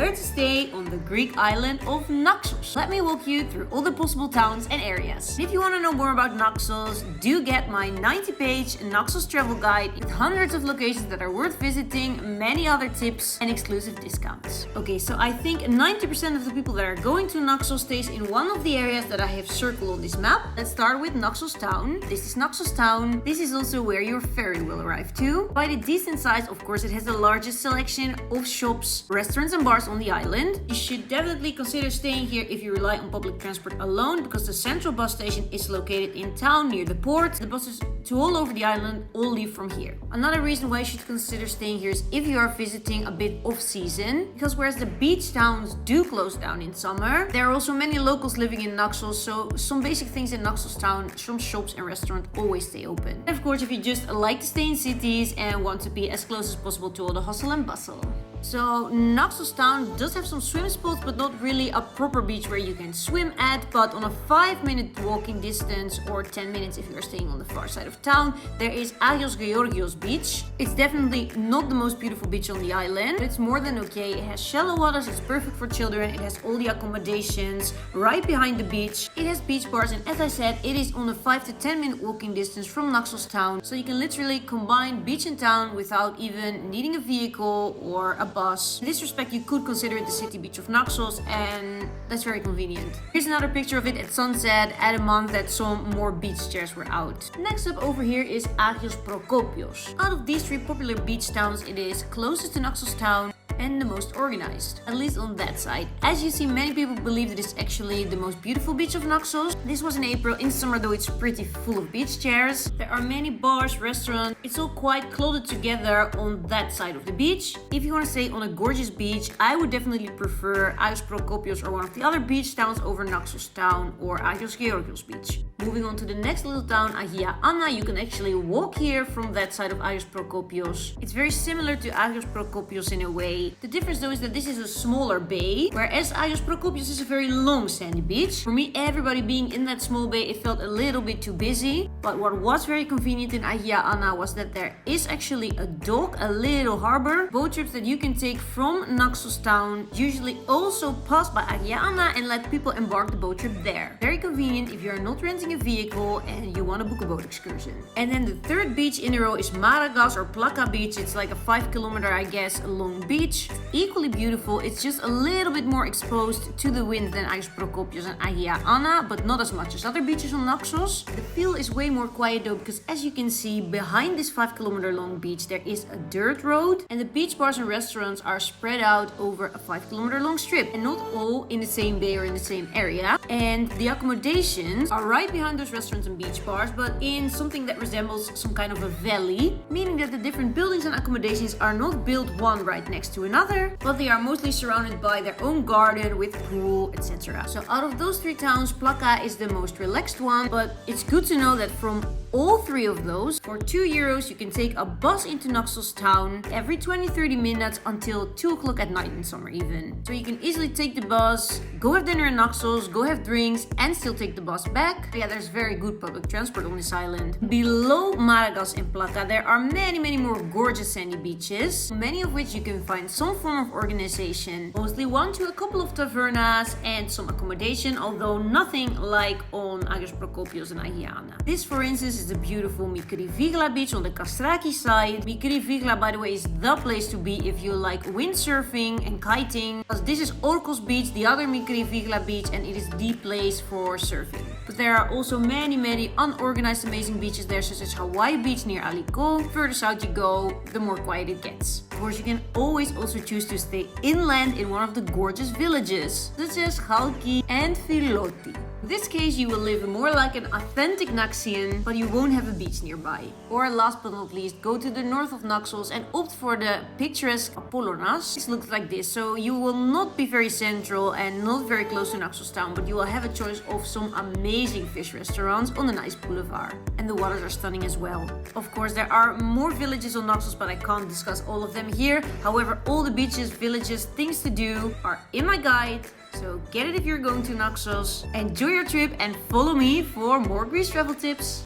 where to stay on the Greek island of Naxos. Let me walk you through all the possible towns and areas. If you want to know more about Naxos, do get my 90-page Naxos Travel guide with hundreds of locations that are worth visiting, many other tips and exclusive discounts. Okay, so I think 90% of the people that are going to Naxos stays in one of the areas that I have circled on this map. Let's start with Naxos Town. This is Naxos Town. This is also where your ferry will arrive to. By the decent size, of course, it has the largest selection of shops, restaurants and bars on the island. You should definitely consider staying here if you rely on public transport alone, because the central bus station is located in town near the port. The buses to all over the island all leave from here. Another reason why you should consider staying here is if you are visiting a bit off-season, because whereas the beach towns do close down in summer, there are also many locals living in Naxos, so some basic things in Naxos Town, some shops and restaurants always stay open. And of course, if you just like to stay in cities and want to be as close as possible to all the hustle and bustle. So Naxos Town does have some swim spots, but not really a proper beach where you can swim at. But on a 5-minute walking distance, or 10 minutes if you're staying on the far side of town, there is Agios Georgios beach. It's definitely not the most beautiful beach on the island, but it's more than okay. It has shallow waters, it's perfect for children, it has all the accommodations right behind the beach. It has beach bars, and as I said, it is on a 5 to 10 minute walking distance from Naxos Town. So you can literally combine beach and town without even needing a vehicle or a bus. In this respect, you could consider it the city beach of Naxos, and that's very convenient. Here's another picture of it at sunset at a month that some more beach chairs were out. Next up over here is Agios Prokopios. Out of these three popular beach towns, it is closest to Naxos Town and the most organized, at least on that side. As you see, many people believe that it's actually the most beautiful beach of Naxos. This was in April. In summer though, it's pretty full of beach chairs. There are many bars, restaurants. It's all quite cluttered together on that side of the beach. If you want to stay on a gorgeous beach, I would definitely prefer Agios Prokopios or one of the other beach towns over Naxos Town or Agios Georgios beach. Moving on to the next little town, Agia Anna, you can actually walk here from that side of Agios Prokopios. It's very similar to Agios Prokopios in a way. The difference though is that this is a smaller bay, whereas Agios Prokopios is a very long sandy beach. For me, everybody being in that small bay, it felt a little bit too busy. But what was very convenient in Agia Anna was that there is actually a dock, a little harbor. Boat trips that you can take from Naxos Town usually also pass by Agia Anna and let people embark the boat trip there. Very convenient if you're not renting a vehicle and you want to book a boat excursion. And then the third beach in a row is Maragas or Plaka beach. It's like a 5-kilometer, I guess, long beach. Equally beautiful, it's just a little bit more exposed to the wind than Agios Prokopios and Agia Anna, but not as much as other beaches on Naxos. The feel is way more quiet though, because as you can see, behind this 5-kilometer long beach there is a dirt road, and the beach bars and restaurants are spread out over a 5-kilometer long strip, and not all in the same bay or in the same area. And the accommodations are right behind those restaurants and beach bars, but in something that resembles some kind of a valley, meaning that the different buildings and accommodations are not built one right next to another, but they are mostly surrounded by their own garden with pool, etc. So out of those three towns, Plaka is the most relaxed one, but it's good to know that from all three of those, for €2 you can take a bus into Naxos Town every 20-30 minutes until 2 o'clock at night in summer even. So you can easily take the bus, go have dinner in Naxos, go have drinks, and still take the bus back. Yeah, there's very good public transport on this island. Below Maragas and Plaka, there are many more gorgeous sandy beaches, many of which you can find some form of organization, mostly one to a couple of tavernas and some accommodation, although nothing like on Agios Prokopios and Agia Anna. This, for instance, is the beautiful Mikri Vigla beach on the Kastraki side. Mikri Vigla, by the way, is the place to be if you like windsurfing and kiting, because this is Orkos beach, the other Mikri Vigla beach, and it is the place for surfing. But there are also many unorganized amazing beaches there, such as Hawaii beach near Aliko. Further south you go, the more quiet it gets. Of course, you can always also choose to stay inland in one of the gorgeous villages, such as Chalki and Filoti. In this case, you will live more like an authentic Naxian, but you won't have a beach nearby. Or last but not least, go to the north of Naxos and opt for the picturesque Apollonas. This looks like this, so you will not be very central and not very close to Naxos Town, but you will have a choice of some amazing fish restaurants on a nice boulevard. And the waters are stunning as well. Of course, there are more villages on Naxos, but I can't discuss all of them here. However, all the beaches, villages, things to do are in my guide. So get it if you're going to Naxos. Enjoy your trip and follow me for more Greece travel tips.